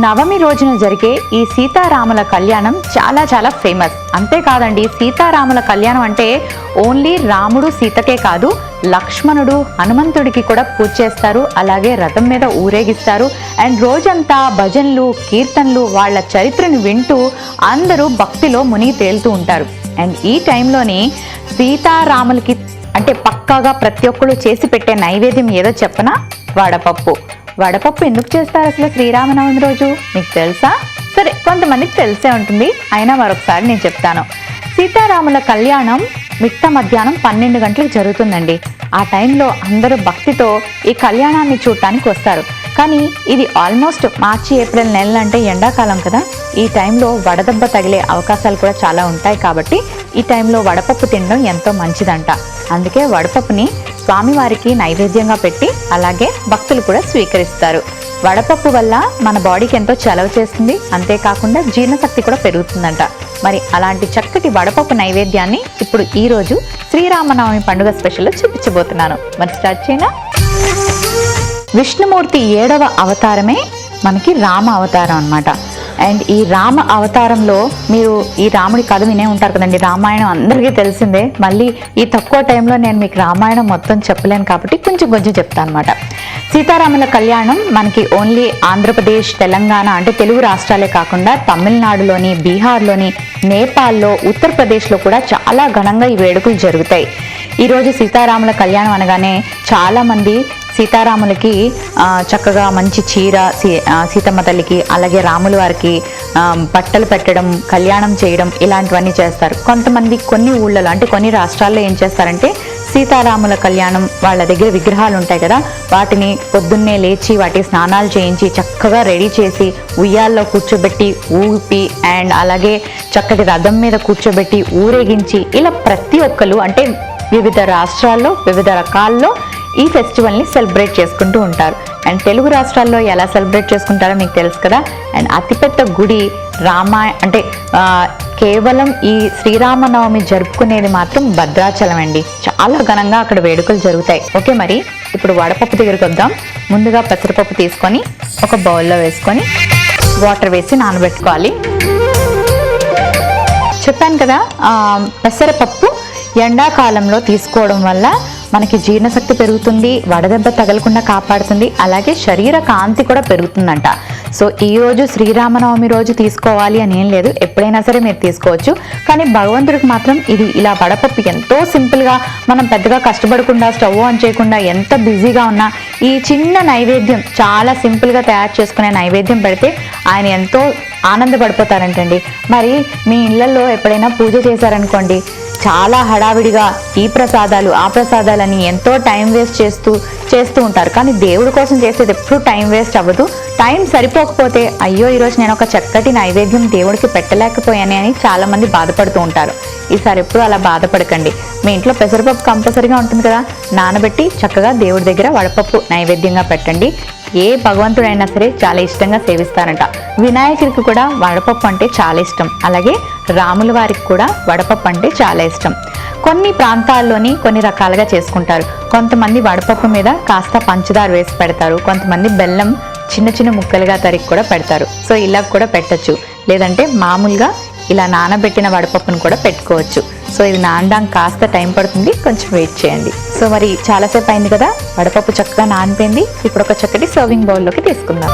నవమి రోజున జరిగే ఈ సీతారాముల కళ్యాణం చాలా చాలా ఫేమస్. అంతేకాదండి, సీతారాముల కళ్యాణం అంటే ఓన్లీ రాముడు సీతకే కాదు, లక్ష్మణుడు హనుమంతుడికి కూడా పూజ చేస్తారు, అలాగే రథం మీద ఊరేగిస్తారు. అండ్ రోజంతా భజనలు కీర్తనలు వాళ్ళ చరిత్రను వింటూ అందరూ భక్తిలో మునిగి తేలుతూ ఉంటారు. అండ్ ఈ టైంలోని సీతారాములకి అంటే పక్కాగా ప్రతి ఒక్కరు చేసి పెట్టే నైవేద్యం ఏదో చెప్పనా? వడపప్పు. వడపప్పు ఎందుకు చేస్తారు అసలు శ్రీరామనవమి రోజు మీకు తెలుసా? సరే, కొంతమందికి తెలిసే ఉంటుంది, అయినా మరొకసారి నేను చెప్తాను. సీతారాముల కళ్యాణం మిట్ట మధ్యాహ్నం 12 గంటలకు జరుగుతుందండి. ఆ టైంలో అందరూ భక్తితో ఈ కళ్యాణాన్ని చూడటానికి వస్తారు. కానీ ఇది ఆల్మోస్ట్ మార్చి ఏప్రిల్ నెలలు అంటే ఎండాకాలం కదా, ఈ టైంలో వడదెబ్బ తగిలే అవకాశాలు కూడా చాలా ఉంటాయి. కాబట్టి ఈ టైంలో వడపప్పు తినడం ఎంతో మంచిదంట. అందుకే వడపప్పుని స్వామివారికి నైవేద్యంగా పెట్టి అలాగే భక్తులు కూడా స్వీకరిస్తారు. వడపప్పు వల్ల మన బాడీకి ఎంతో చలవ చేస్తుంది, అంతేకాకుండా జీర్ణశక్తి కూడా పెరుగుతుందంట. మరి అలాంటి చక్కటి వడపప్పు నైవేద్యాన్ని ఇప్పుడు ఈ రోజు శ్రీరామనవమి పండుగ స్పెషల్లో చూపించబోతున్నాను. మరి స్టార్ట్ చేయనా? విష్ణుమూర్తి 7వ అవతారమే మనకి రామ అవతారం అన్నమాట. అండ్ ఈ రామ అవతారంలో మీరు ఈ రాముడి కథ వినే ఉంటారు కదండి. రామాయణం అందరికీ తెలిసిందే. మళ్ళీ ఈ తక్కువ టైంలో నేను మీకు రామాయణం మొత్తం చెప్పలేను కాబట్టి కొంచెం చెప్తాను అనమాట. సీతారాముల కళ్యాణం మనకి ఓన్లీ ఆంధ్రప్రదేశ్, తెలంగాణ అంటే తెలుగు రాష్ట్రాలే కాకుండా తమిళనాడులోని, బీహార్లోని, నేపాల్లో, ఉత్తరప్రదేశ్లో కూడా చాలా ఘనంగా ఈ వేడుకలు జరుగుతాయి. ఈరోజు సీతారాముల కళ్యాణం అనగానే చాలామంది సీతారాములకి చక్కగా మంచి చీర, సీతమ్మ తల్లికి అలాగే రాముల వారికి బట్టలు పెట్టడం, కళ్యాణం చేయడం ఇలాంటివన్నీ చేస్తారు. కొంతమంది కొన్ని ఊళ్ళలో అంటే కొన్ని రాష్ట్రాల్లో ఏం చేస్తారంటే సీతారాముల కళ్యాణం వాళ్ళ దగ్గర విగ్రహాలు ఉంటాయి కదా, వాటిని పొద్దున్నే లేచి వాటి స్నానాలు చేయించి చక్కగా రెడీ చేసి ఉయ్యాల్లో కూర్చోబెట్టి ఊపి అండ్ అలాగే చక్కటి రథం మీద కూర్చోబెట్టి ఊరేగించి ఇలా ప్రతి ఒక్కరు అంటే వివిధ రాష్ట్రాల్లో వివిధ రకాల్లో ఈ ఫెస్టివల్ని సెలబ్రేట్ చేసుకుంటూ ఉంటారు. అండ్ తెలుగు రాష్ట్రాల్లో ఎలా సెలబ్రేట్ చేసుకుంటారో మీకు తెలుసు కదా. అండ్ అతిపెద్ద గుడి అంటే కేవలం ఈ శ్రీరామనవమి జరుపుకునేది మాత్రం భద్రాచలం అండి. చాలా ఘనంగా అక్కడ వేడుకలు జరుగుతాయి. ఓకే, మరి ఇప్పుడు వడపప్పు దగ్గరికి వద్దాం. ముందుగా పెసరపప్పు తీసుకొని ఒక బౌల్లో వేసుకొని వాటర్ వేసి నానబెట్టుకోవాలి. చెప్పాను కదా, పెసరపప్పు ఎండాకాలంలో తీసుకోవడం వల్ల మనకి జీర్ణశక్తి పెరుగుతుంది, వడదెబ్బ తగలకుండా కాపాడుతుంది, అలాగే శరీర కాంతి కూడా పెరుగుతుందంట. సో ఈ రోజు శ్రీరామనవమి రోజు తీసుకోవాలి అని ఏం లేదు, ఎప్పుడైనా సరే మీరు తీసుకోవచ్చు. కానీ భగవంతుడికి మాత్రం ఇది ఇలా వడపప్పు ఎంతో సింపుల్గా, మనం పెద్దగా కష్టపడకుండా స్టవ్ ఆన్ చేయకుండా ఎంత బిజీగా ఉన్నా ఈ చిన్న నైవేద్యం చాలా సింపుల్గా తయారు చేసుకునే నైవేద్యం పెడితే ఆయన ఎంతో ఆనందపడిపోతారంటండి. మరి మీ ఇళ్లలో ఎప్పుడైనా పూజ చేశారనుకోండి, చాలా హడావిడిగా ఈ ప్రసాదాలు ఆ ప్రసాదాలని ఎంతో టైం వేస్ట్ చేస్తూ ఉంటారు. కానీ దేవుడి కోసం చేసేది ఎప్పుడు టైం వేస్ట్ అవ్వదు. టైం సరిపోకపోతే అయ్యో ఈరోజు నేను ఒక చక్కటి నైవేద్యం దేవుడికి పెట్టలేకపోయాను అని చాలా మంది బాధపడుతూ ఉంటారు. ఈసారి ఎప్పుడు అలా బాధపడకండి. మీ ఇంట్లో పెసరపప్పు కంపల్సరీగా ఉంటుంది కదా, నానబెట్టి చక్కగా దేవుడి దగ్గర వడపప్పు నైవేద్యంగా పెట్టండి. ఏ భగవంతుడైనా సరే చాలా ఇష్టంగా సేవిస్తారంట. వినాయకుడికి కూడా వడపప్పు అంటే చాలా ఇష్టం, అలాగే రాముల వారికి కూడా వడపప్పు అంటే చాలా ఇష్టం. కొన్ని ప్రాంతాల్లోని కొన్ని రకాలుగా చేసుకుంటారు. కొంతమంది వడపప్పు మీద కాస్త పంచదార వేసి పెడతారు, కొంతమంది బెల్లం చిన్న ముక్కలుగా తరిగి కూడా పెడతారు. సో ఇలా కూడా పెట్టచ్చు, లేదంటే మామూలుగా ఇలా నానబెట్టిన వడపప్పును కూడా పెట్టుకోవచ్చు. సో ఇది నానడానికి కాస్త టైం పడుతుంది, కొంచెం వెయిట్ చేయండి. సో మరి చాలాసేపు అయింది కదా, వడపప్పు చక్కగా నానిపోయింది. ఇప్పుడు ఒక చక్కటి సర్వింగ్ బౌల్లోకి తీసుకుందాం.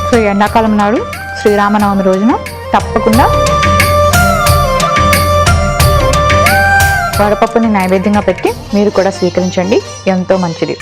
సో ఎండాకాలం నాడు శ్రీరామనవమి రోజున తప్పకుండా వడపప్పుని నైవేద్యంగా పెట్టి మీరు కూడా స్వీకరించండి, ఎంతో మంచిది.